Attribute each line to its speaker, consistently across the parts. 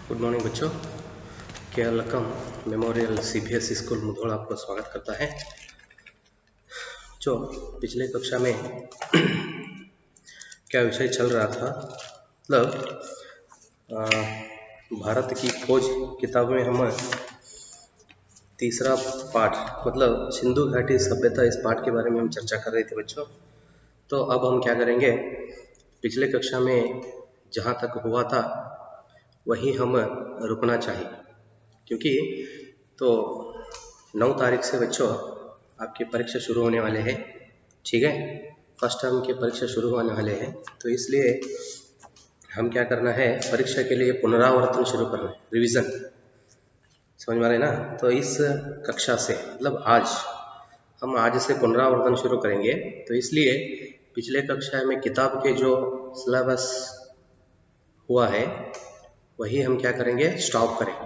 Speaker 1: Good morning बच्चों। केरलकम memorial CBSE school Mudhol आपका स्वागत करता है। जो पिछले कक्षा में क्या विषय चल रहा था, मतलब भारत की खोज किताब में हम तीसरा पाठ मतलब सिंधु घाटी सभ्यता, इस पाठ के बारे में हम चर्चा कर रहे थे बच्चों। तो अब हम क्या करेंगे, पिछले कक्षा में जहाँ तक हुआ था वही हम रुकना चाहिए, क्योंकि तो 9 तारीख से बच्चों आपकी परीक्षा शुरू होने वाले हैं। ठीक है, फर्स्ट टर्म की परीक्षा शुरू होने वाले हैं, तो इसलिए हम क्या करना है, परीक्षा के लिए पुनरावर्तन शुरू करना है, रिवीजन। समझ में आ रहे ना। तो इस कक्षा से मतलब आज से पुनरावर्तन शुरू करेंगे। तो इसलिए पिछले कक्षा में किताब के जो सिलेबस हुआ है वही हम क्या करेंगे, स्टॉप करेंगे,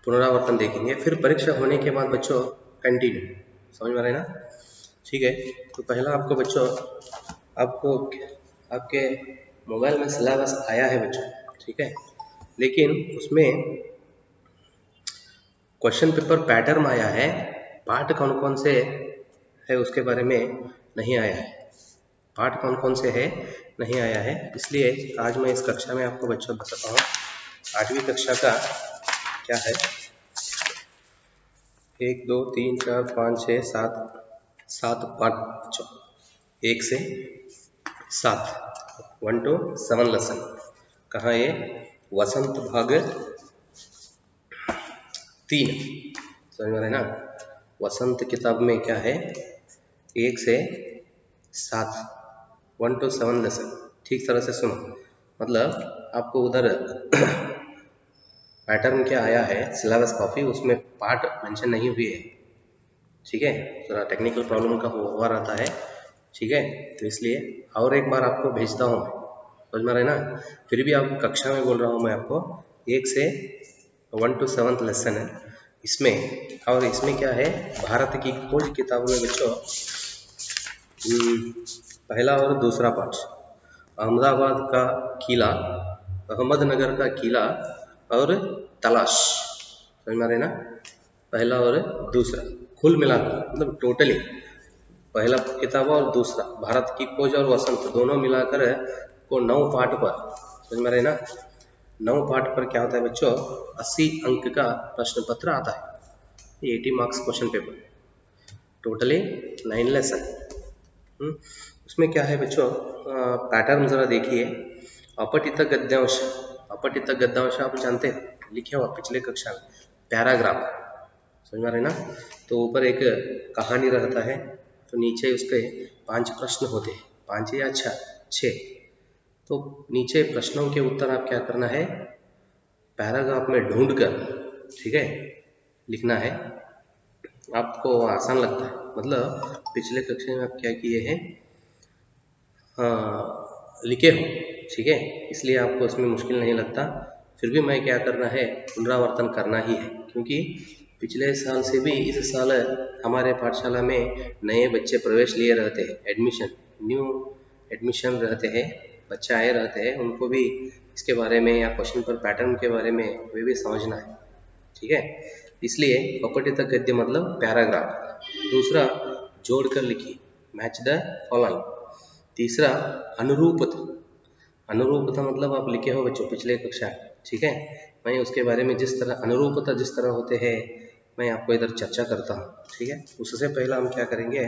Speaker 1: पुनरावर्तन देखेंगे, फिर परीक्षा होने के बाद बच्चों कंटिन्यू। समझ में आ रहे ना। ठीक है, तो पहला आपको बच्चों आपको आपके मोबाइल में सिलेबस आया है बच्चों, ठीक है, लेकिन उसमें क्वेश्चन पेपर पैटर्न आया है, पार्ट कौन कौन से है उसके बारे में नहीं आया है, पार्ट कौन कौन से है नहीं आया है। इसलिए आज मैं इस कक्षा में आपको बच्चों बताता हूँ 8वीं कक्षा का क्या है। 1 2 3 4 5 6 7 पार्ट बच्चों, 1 से 7, 1 to 7 लेसन। कहाँ ये, वसंत भाग 3। समझ में ना। वसंत किताब में क्या है, 1 से 7, 1 to 7 लेसन। ठीक तरह से सुनो, मतलब आपको उधर पैटर्न क्या आया है, सिलेबस कॉपी, उसमें पार्ट मेंशन नहीं हुए है। ठीक है, थोड़ा टेक्निकल प्रॉब्लम का हुआ रहता है। ठीक है, तो इसलिए और एक बार आपको भेजता हूँ, समझ में रहे ना। फिर भी आप कक्षा में बोल रहा हूँ मैं आपको, 1 से 1 to 7 लेसन है इसमें। और इसमें क्या है, भारत की खोज किताब में बच्चों पहला और दूसरा पार्ट, अहमदाबाद का किला, अहमदनगर का किला और तलाश। समझ में आ रहे ना, पहला और दूसरा कुल मिलाकर, मतलब टोटली पहला किताब और दूसरा भारत की खोज और वसंत दोनों मिलाकर को 9 पार्ट पर, समझ में आ रहे ना, 9 पार्ट पर क्या होता है बच्चों, 80 अंक का प्रश्न पत्र आता है, 80 marks question paper, totally 9 lesson. उसमें क्या है बच्चों, पैटर्न जरा देखिए। अपठित गद्यांश, अपठित गद्यांश आप जानते हैं, लिखे हुआ पिछले कक्षा में, पैराग्राफ। समझ में आ रहे ना। तो ऊपर एक कहानी रहता है, तो नीचे उसके 5 प्रश्न होते हैं, 5 या 6। तो नीचे प्रश्नों के उत्तर आप क्या करना है, पैराग्राफ में ढूंढकर, ठीक है, लिखना है। आपको आसान लगता है, मतलब पिछले कक्षा में आप क्या किए हैं, लिखे हो, ठीक है, इसलिए आपको उसमें मुश्किल नहीं लगता। फिर भी मैं क्या करना है, पुनरावर्तन करना ही है, क्योंकि पिछले साल से भी इस साल हमारे पाठशाला में नए बच्चे प्रवेश लिए रहते हैं, न्यू एडमिशन रहते हैं, बच्चे आए रहते हैं, उनको भी इसके बारे में या क्वेश्चन पर पैटर्न के बारे में वे भी समझना है। ठीक है, इसलिए अपठित गद्य मतलब पैराग्राफ। दूसरा, जोड़कर लिखिए, मैच द फॉलोइंग। तीसरा, अनुरूपता। अनुरूपता मतलब आप लिखे हो बच्चों पिछले कक्षा, ठीक है, मैं उसके बारे में जिस तरह अनुरूपता जिस तरह होते हैं मैं आपको इधर चर्चा करता हूँ। ठीक है, उससे पहला हम क्या करेंगे,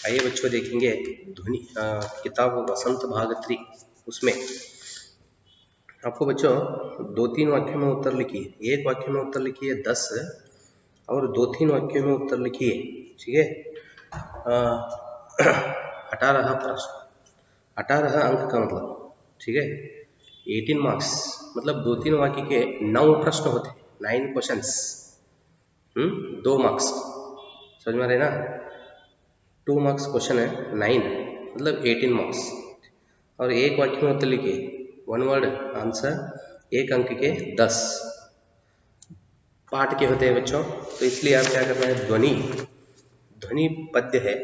Speaker 1: आइए बच्चों देखेंगे ध्वनि किताब वसंत भाग 3। उसमें आपको बच्चों 2-3 वाक्यों में उत्तर लिखिए, एक वाक्य में उत्तर लिखिए 10 और 2-3 वाक्यों में उत्तर लिखिए। ठीक है, 18 प्रश्न, 18 अंक का मतलब, ठीक है, 18 मार्क्स, मतलब 2-3 वाक्य के 9 प्रश्न होते हैं, 9 क्वेश्चंस, 2 मार्क्स। समझ में आ रहे ना, 2 मार्क्स क्वेश्चन है, 9 मतलब 18 मार्क्स। और एक वाक्य में उत्तर लिखिए, 1 वर्ड आंसर, 1 अंक के 10 पाठ के होते हैं बच्चों। तो इसलिए आप क्या करना है, ध्वनि पद्य है,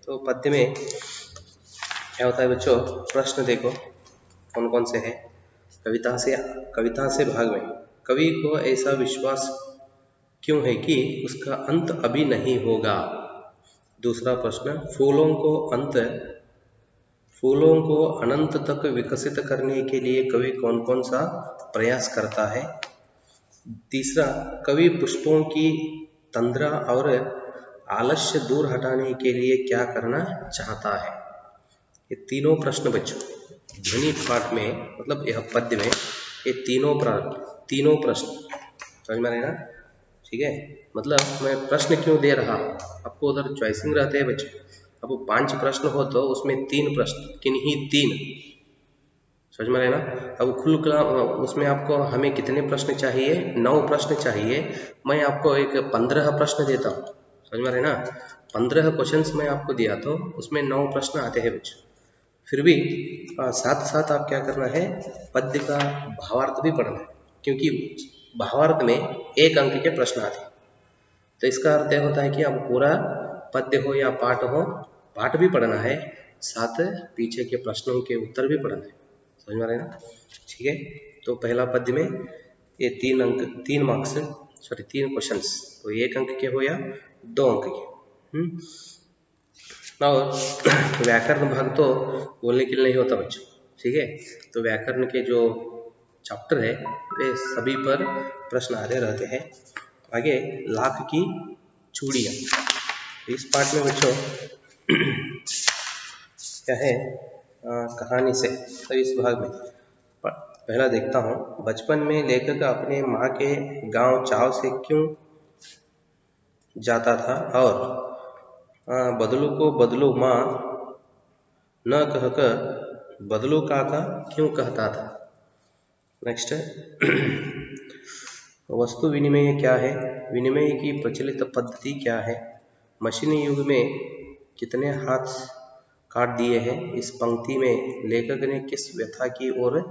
Speaker 1: तो पद्य में क्या होता है बच्चों, प्रश्न देखो कौन कौन से हैं, कविता से भाग में कवि को ऐसा विश्वास क्यों है कि उसका अंत अभी नहीं होगा। दूसरा प्रश्न, फूलों को अनंत तक विकसित करने के लिए कवि कौन कौन सा प्रयास करता है। तीसरा, कवि पुष्पों की तंद्रा और आलस्य दूर हटाने के लिए क्या करना चाहता है। ये तीनों प्रश्न बच्चों ध्वनि पाठ में, मतलब यह पद्य में, ये तीनों प्रश्न समझ में आए ना। ठीक है, मतलब मैं प्रश्न क्यों दे रहा हूँ, आपको उधर चॉइसिंग रहते हैं बच्चों। अब 5 प्रश्न हो तो उसमें 3 प्रश्न, किन्हीं 3 समझ में आए ना। अब उसमें आपको हमें कितने प्रश्न चाहिए, 9 प्रश्न चाहिए। मैं आपको एक 15 प्रश्न देता हूँ, समझ में आए ना। 15 क्वेश्चंस मैं आपको दिया तो उसमें 9 प्रश्न आते हैं बच्चों। फिर भी साथ साथ आप क्या करना है, पद्य का भावार्थ भी पढ़ना है, क्योंकि भावार्थ में 1 अंक के प्रश्न आते हैं। तो इसका अर्थ यह होता है कि अब पूरा पद्य हो या पाठ हो, पाठ भी पढ़ना है, साथ पीछे के प्रश्नों के उत्तर भी पढ़ना है, समझ में आ रहा है ना। ठीक है, तो पहला पद्य में ये 3 मार्क्स, सॉरी 3 क्वेश्चंस, तो 1 अंक के हो या 2 अंक के। और व्याकरण भाग तो बोलने के लिए नहीं होता बच्चों। ठीक है, तो व्याकरण के जो चैप्टर है वे सभी पर प्रश्न आते रहते हैं। आगे लाख की चूड़ियाँ, इस पार्ट में बच्चों क्या है, कहानी से। तो इस भाग में पहला देखता हूँ, बचपन में लेखक अपने माँ के गांव चाव से क्यों जाता था और बदलू को बदलू माँ न कहकर बदलू काका क्यों कहता था। नेक्स्ट है वस्तु विनिमय क्या है, विनिमय की प्रचलित पद्धति क्या है, मशीनी युग में कितने हाथ काट दिए हैं, इस पंक्ति में लेखक ने किस व्यथा की ओर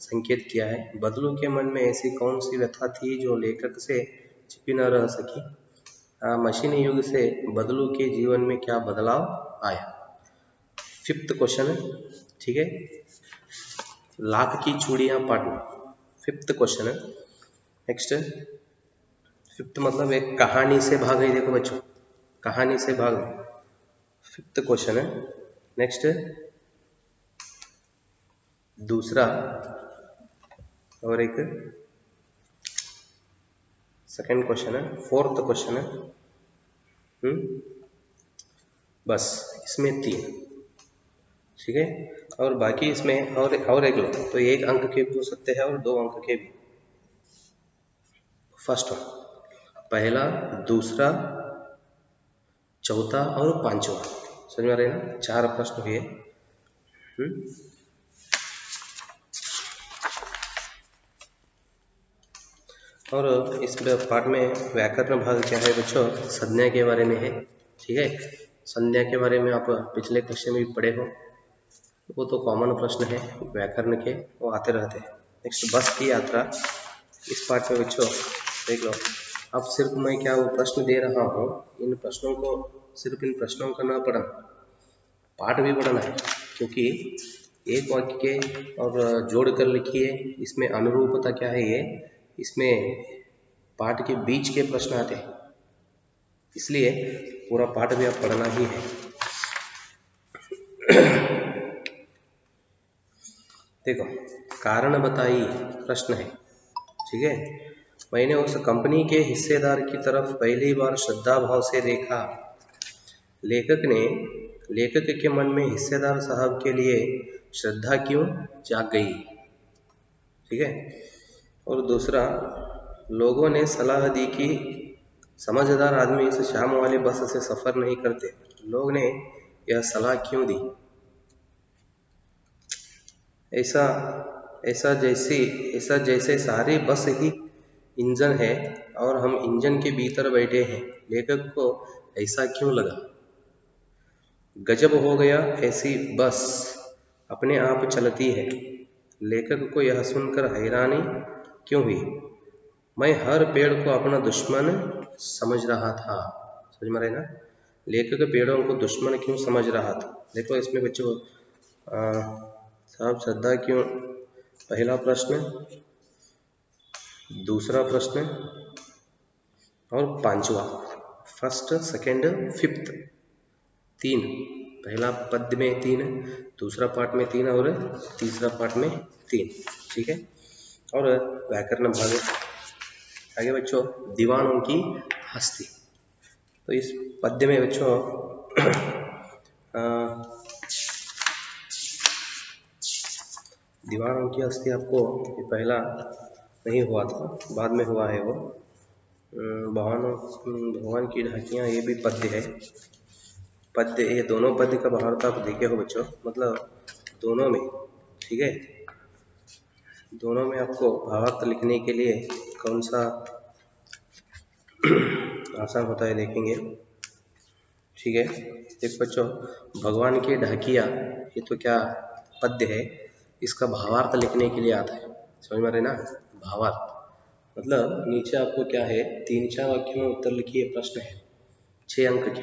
Speaker 1: संकेत किया है, बदलू के मन में ऐसी कौन सी व्यथा थी जो लेखक से छिपी न रह सकी, मशीनी युग से बदलू के जीवन में क्या बदलाव आया। 5th क्वेश्चन, ठीक है, लाख की चूड़ियाँ पार्ट में 5th क्वेश्चन है। नेक्स्ट 5th मतलब एक कहानी से भाग है, देखो बच्चों कहानी से भाग 5th क्वेश्चन है। नेक्स्ट दूसरा और एक सेकंड क्वेश्चन है, 4th क्वेश्चन है। बस इसमें 3, ठीक है, और बाकी इसमें और एक लो तो 1 अंक के भी हो सकते हैं और 2 अंक के भी। फर्स्ट पहला, दूसरा, चौथा और 5वां, समझ में आ रहे हैं ना, 4 प्रश्न हुए। और इस पाठ में व्याकरण भाग क्या है बच्चों, संज्ञा के बारे में है। ठीक है, संज्ञा के बारे में आप पिछले क्वेश्चन में भी पढ़े हो, वो तो कॉमन प्रश्न है व्याकरण के, वो आते रहते हैं। नेक्स्ट बस की यात्रा, इस पाठ में बच्चों देख लो, अब सिर्फ मैं क्या वो प्रश्न दे रहा हूँ, इन प्रश्नों को सिर्फ इन प्रश्नों का ना पढ़ना, पाठ भी पढ़ना है, क्योंकि एक वाक्य के और जोड़ कर लिखिए, इसमें अनुरूपता क्या है, ये इसमें पाठ के बीच के प्रश्न आते हैं, इसलिए पूरा पाठ भी आप पढ़ना ही है। देखो कारण बताइए प्रश्न है, ठीक है, मैंने उस कंपनी के हिस्सेदार की तरफ पहली बार श्रद्धा भाव से देखा, लेखक के मन में हिस्सेदार साहब के लिए श्रद्धा क्यों जाग गई। ठीक है, और दूसरा, लोगों ने सलाह दी कि समझदार आदमी इस शाम वाले बस से सफ़र नहीं करते, लोग ने यह सलाह क्यों दी। ऐसा जैसे सारी बस ही इंजन है और हम इंजन के भीतर बैठे हैं, लेखक को ऐसा क्यों लगा। गजब हो गया, ऐसी बस अपने आप चलती है, लेखक को यह सुनकर हैरानी क्यों हुई। मैं हर पेड़ को अपना दुश्मन समझ रहा था, समझ में रहे ना, लेखक पेड़ों को दुश्मन क्यों समझ रहा था। देखो इसमें बच्चों साहब श्रद्धा क्यों, पहला प्रश्न दूसरा प्रश्न और पांचवा, फर्स्ट सेकंड फिफ्थ, तीन, पहला पद में तीन, दूसरा पार्ट में तीन और तीसरा पार्ट में तीन। ठीक है। और व्याकरण भाग आगे बच्चों, दीवानों की हस्ती। तो इस पद्य में बच्चों दीवानों की हस्ती आपको ये पहला नहीं हुआ था, बाद में हुआ है वो। भगवान की ढाकियाँ, ये भी पद्य है। पद्य, ये दोनों पद्य का भावार्थ आप देखे हो बच्चों, मतलब दोनों में। ठीक है, दोनों में आपको भावार्थ लिखने के लिए कौन सा आसान होता है देखेंगे। ठीक है, एक बच्चों, भगवान की ढाकिया, ये तो क्या पद्य है, इसका भावार्थ लिखने के लिए आता है। समझ में रहे ना, भावार्थ मतलब नीचे आपको क्या है, 3-4 वाक्यों में उत्तर लिखिए, प्रश्न है 6 अंक के,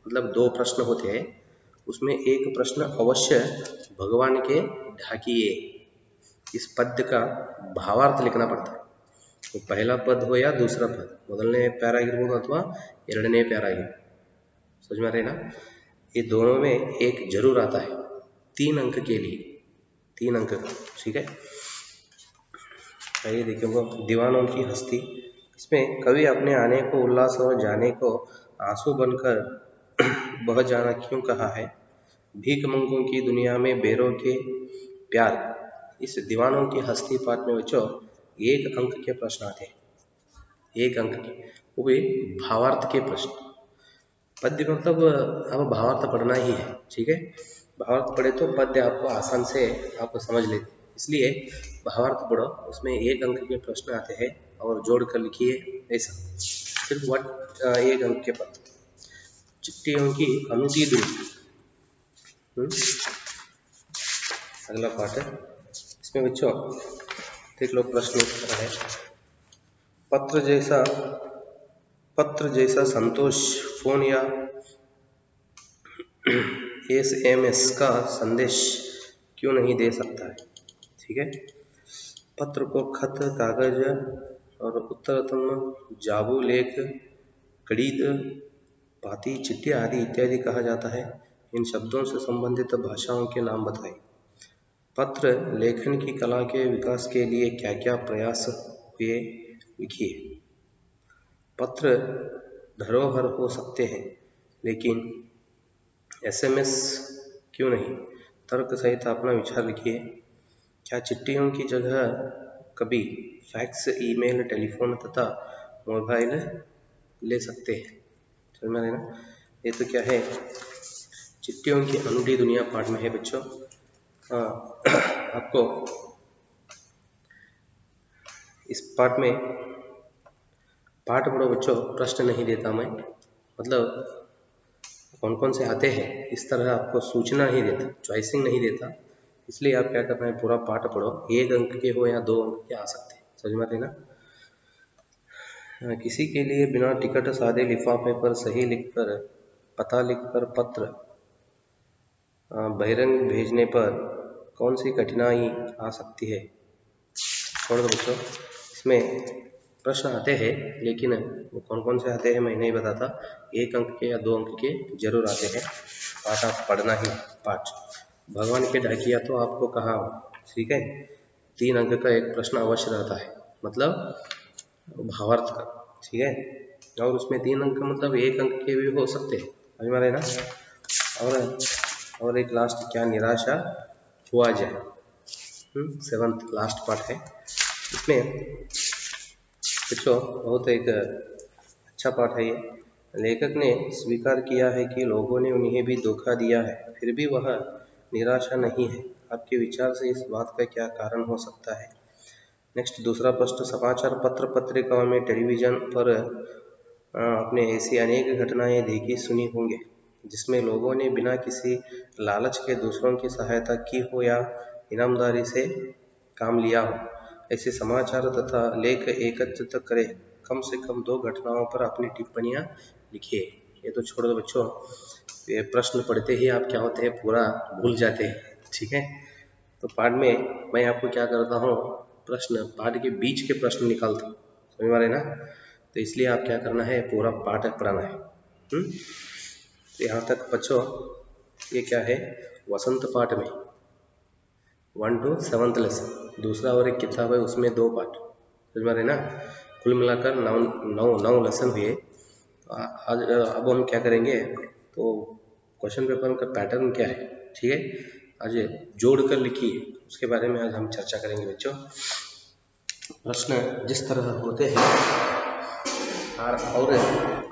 Speaker 1: मतलब 2 प्रश्न होते हैं, उसमें एक प्रश्न अवश्य भगवान के ढाकिए, इस पद्य का भावार्थ लिखना पड़ता है। तो पहला पद हो या दूसरा पद, ಮೊದಲನೇ ಪ್ಯಾರ ಆಗಿರಬಹುದು ಅಥವಾ ಎರಡನೇ ಪ್ಯಾರ ಆಗಿರಬಹುದು, समझ में रहे ना, ये दोनों में एक जरूर आता है 3 अंक के लिए, 3 अंक का। ठीक है, आइए देखिएगा, दीवानों की हस्ती। इसमें कवि अपने आने को उल्लास और जाने को आंसू बनकर बह जाना क्यों कहा है। भीख मंगों की दुनिया में बेरों के प्यार, इस दीवानों की हस्ती पाठ में बच्चों 1 अंक के प्रश्न आते हैं, 1 अंक के, वो भी भावार्थ के प्रश्न। पद्य मतलब अब भावार्थ पढ़ना ही है। ठीक है, भावार्थ पढ़े तो पद्य आपको आसान से आपको समझ लेते, इसलिए भावार्थ पढ़ो, उसमें 1 अंक के प्रश्न आते हैं और जोड़ कर लिखिए ऐसा। फिर 1 अंक के पद, चिट्ठियों की अनूठी दूरी। अगला पाठ है, इसमें बच्चों देख लो, प्रश्न उत्तर है। पत्र जैसा संतोष फोन या SMS का संदेश क्यों नहीं दे सकता है। ठीक है, पत्र को खत, कागज और उत्तरतम जाबू, लेख, कड़ीद, पाती, चिट्ठी आदि इत्यादि कहा जाता है। इन शब्दों से संबंधित भाषाओं के नाम बताएं। पत्र लेखन की कला के विकास के लिए क्या क्या प्रयास हुए, लिखिए। पत्र धरोहर हो सकते हैं, लेकिन SMS क्यों नहीं, तर्क सहित अपना विचार लिखिए। क्या चिट्ठियों की जगह कभी फैक्स, ईमेल, टेलीफोन तथा मोबाइल ले सकते हैं। समझ में आया ना, ये तो क्या है, चिट्ठियों की अनूठी दुनिया पाठ में है बच्चों। आपको इस पाठ में पाठ पढ़ो बच्चों, प्रश्न नहीं देता मैं, मतलब कौन कौन से आते हैं इस तरह आपको सूचना नहीं देता, चॉइसिंग नहीं देता, इसलिए आप क्या करना है, पूरा पाठ पढ़ो। 1 अंक के हो या 2 अंक के आ सकते हैं, समझ में आते ना। किसी के लिए बिना टिकट सादे लिफाफे पर सही लिखकर, पता लिखकर पत्र बहिरंग भेजने पर कौन सी कठिनाई आ सकती है। छोड़ दो बच्चों, इसमें प्रश्न आते हैं, लेकिन वो कौन कौन से आते हैं मैं नहीं बताता, 1 अंक के या 2 अंक के जरूर आते हैं। पाठ आप पढ़ना ही पाठ। भगवान के ढाकिया तो आपको कहा, ठीक है, 3 अंक का एक प्रश्न अवश्य रहता है, मतलब भावार्थ का। ठीक है, और उसमें 3 अंक मतलब 1 अंक के भी हो सकते हैं, समझ में आ रहे ना। और एक लास्ट, क्या निराशा हुआ जाए, 7th लास्ट पार्ट है। इसमें बच्चों बहुत एक अच्छा पाठ है ये। लेखक ने स्वीकार किया है कि लोगों ने उन्हें भी धोखा दिया है, फिर भी वह निराशा नहीं है। आपके विचार से इस बात का क्या कारण हो सकता है। नेक्स्ट दूसरा प्रश्न, समाचार पत्र, पत्रिकाओं में, टेलीविज़न पर आपने ऐसी अनेक घटनाएं देखी सुनी होंगे जिसमें लोगों ने बिना किसी लालच के दूसरों की सहायता की हो या इनामदारी से काम लिया हो। ऐसे समाचार तथा लेख एकत्रित करें, कम से कम 2 घटनाओं पर अपनी टिप्पणियां लिखिए। ये तो छोड़ दो बच्चों, ये प्रश्न पढ़ते ही आप क्या होते हैं, पूरा भूल जाते हैं। ठीक है, तो पाठ में मैं आपको क्या करता हूँ, प्रश्न पाठ के बीच के प्रश्न निकालता हूँ, समझ में आ रहे ना। तो इसलिए आप क्या करना है, पूरा पाठ पढ़ाना है। तो यहाँ तक बच्चों ये क्या है, वसंत पाठ में 1 to 7th लेसन, दूसरा और एक किताब है उसमें 2 पाठ, समझ में आ रहे ना। कुल मिलाकर 9 लेसन हुए। आज अब हम क्या करेंगे, तो क्वेश्चन पेपर का पैटर्न क्या है, ठीक है, आज जोड़ कर लिखिए, उसके बारे में आज हम चर्चा करेंगे बच्चों। प्रश्न जिस तरह होते हैं और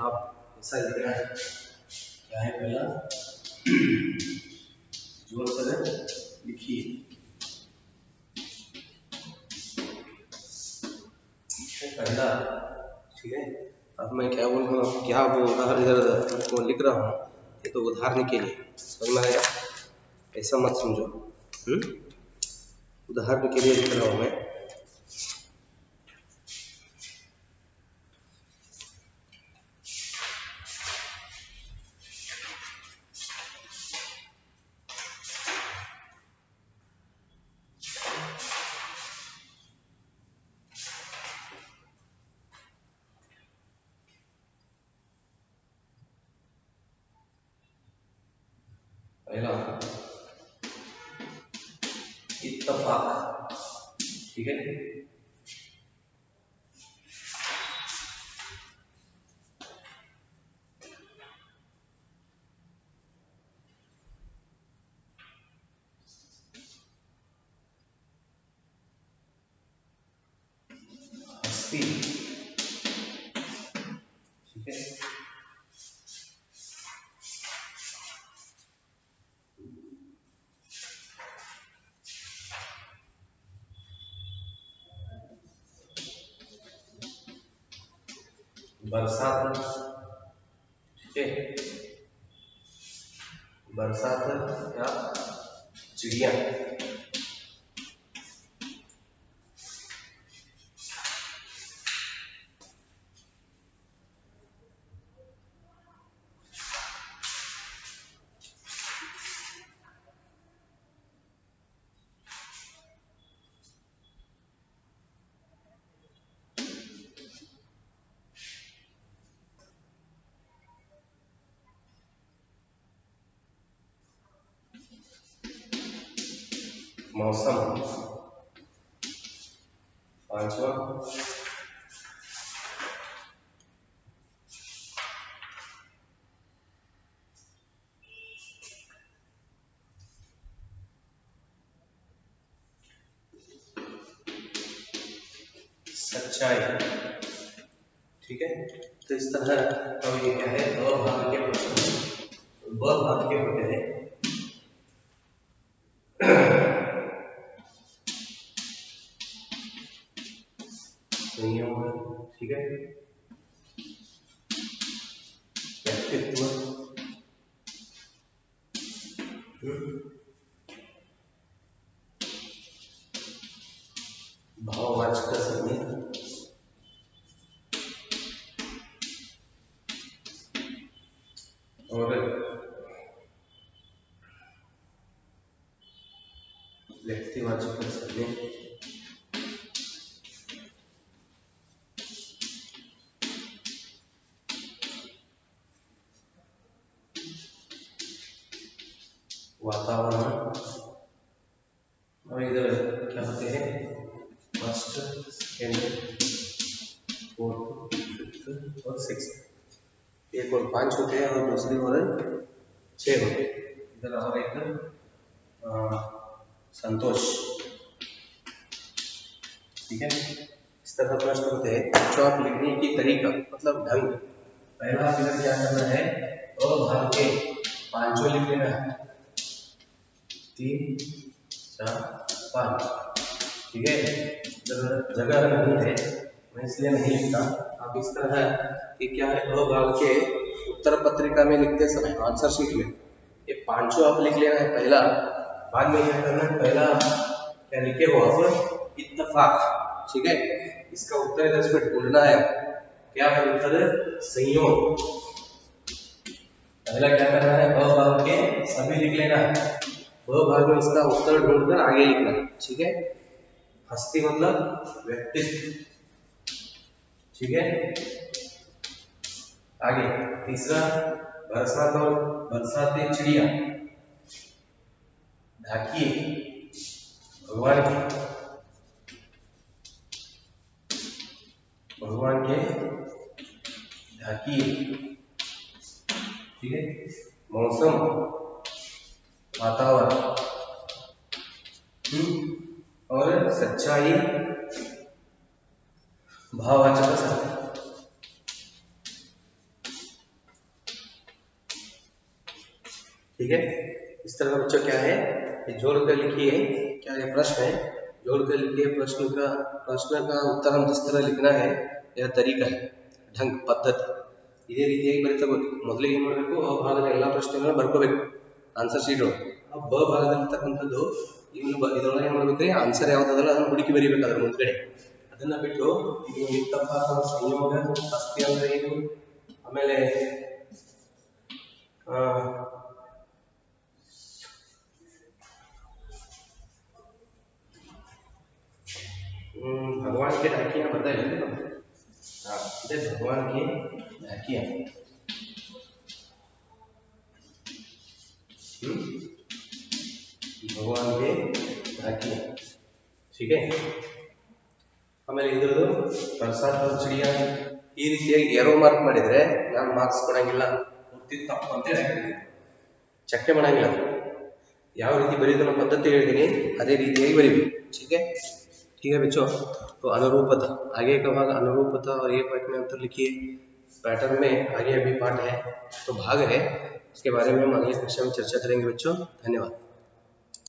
Speaker 1: आप ऐसा लिखना है, क्या है, पहला जोड़ कर लिखिए, पहला, ठीक है। अब मैं क्या बोल रहा हूँ, क्या वो उदाहरण इधर को लिख रहा हूँ, ये तो उदाहरण के लिए, समझ में आएगा, ऐसा मत समझो। उदाहरण के लिए लिख रहा हूँ मैं। पहला इत्तफाक, ठीक है, हस्ती, ठीक है, बरसात, ठीक है, बरसात या चिड़िया, मौसम, पांचवा सच्चाई, ठीक है। तो इस तरह अब ये क्या है, ब भाग के प्रश्न, ब भाग के होते हैं, संयोग, ठीक है, व्यक्तित्व, भाववाचक संज्ञा, और व्यक्तिवाचक संज्ञा, वातावरण, और इधर क्या होते हैं, फर्स्ट, सेकेंड, फोर्थ, फिफ्थ और सिक्स्थ, एक और 5 होते हैं और दूसरी और 6 होते हैं। इधर और एक संतोष, ठीक है। इस तरह प्रश्न होते हैं। जो आप लिखने की तरीका मतलब ढंग, पहला इधर क्या करना है, अ भाग के पांचों लिख लेना है, 3, 4, 5, ठीक है। जगह नहीं है, मैं इसलिए नहीं लिखता। आप इस तरह कि क्या है, अ भाग के उत्तर पत्रिका में लिखते समय आंसर शीट में ये पांचों आप लिख लेना है पहला। बाद में क्या करना है, पहला क्या लिखे हो आप, इत्तफाक, ठीक है। इसका उत्तर इधर इसमें ढूंढना है, क्या है उत्तर, संयोग। पहला क्या करना है, ब भाग के सभी लिख लेना है, ब भाग में इसका उत्तर ढूंढकर आगे लिखना है, ठीक है। हस्ती मतलब व्यक्तित्व, ठीक है। आगे तीसरा, बरसाती चिड़िया, ढाकिए भगवान के ढाकिए, ठीक है। मौसम वातावरण, और सच्चाई भाववाचक शब्द, ठीक है। इस तरह बच्चों क्या है, जोड़कर लिखिए, क्या ये प्रश्न है, जोड़कर लिखिए। प्रश्न का उत्तर हम जिस तरह लिखना है यह तरीका है, ढंग पद्धति ಇದೇ ರೀತಿಯಾಗಿ ಬರೀತಬೇಕು। ಮೊದಲಿಗೆ ಏನು ಮಾಡಬೇಕು, ಅ ಭಾಗದ ಎಲ್ಲ ಪ್ರಶ್ನೆಗಳನ್ನ ಬರ್ಕೋಬೇಕು ಆನ್ಸರ್ ಶೀಟ್ ಒಳಗೆ। ಆ ಬ ಭಾಗದಲ್ಲಿರ್ತಕ್ಕಂಥದ್ದು ಇದರೊಳಗೆ ಏನು ಮಾಡಬೇಕ್ರಿ, ಆನ್ಸರ್ ಯಾವುದಲ್ಲ ಅದನ್ನು ಹುಡುಕಿ ಬರೀಬೇಕು ಅದ್ರ ಮುಂದ್ಗಡೆ। ಅದನ್ನ ಬಿಟ್ಟು ಇದು ನಿತ್ತಪ್ಪ ಸಂಯೋಗ ಅಸ್ಥಿ ಅಂದ್ರೆ ಏನು, ಆಮೇಲೆ भगवान के ढाकियां बताइए ना। हाँ, भगवान की ढाकियां, भगवान के ढाकियां, ठीक है। ಆಮೇಲೆ ಇದ್ರದ್ದು ಬರಸಾತ ಚಿಡಿಯಾ ಈ ರೀತಿಯಾಗಿ ಏರೋ ಮಾರ್ಕ್ ಮಾಡಿದ್ರೆ ನಾನು ಮಾರ್ಕ್ಸ್ ಕೊಡಂಗಿಲ್ಲ, ಪೂರ್ತಿ ತಪ್ಪು ಅಂತ ಹೇಳ್ತೀನಿ, ಚಕ್ಕೆ ಮಾಡಂಗಿಲ್ಲ। ಯಾವ ರೀತಿ ಬರೀದನ್ನ ಪದ್ಧತಿ ಹೇಳಿದೀನಿ ಅದೇ ರೀತಿಯಾಗಿ ಬರೀಬೇಕು, ठीक है। ठीक है बच्चों, तो अनुरूपता आगे का भाग अनुरूपता और ये पार्ट में अंतर लिखिए। पैटर्न में आगे अभी पार्ट है तो भाग है, इसके बारे में हम अगली कक्षा में चर्चा करेंगे बच्चों। धन्यवाद।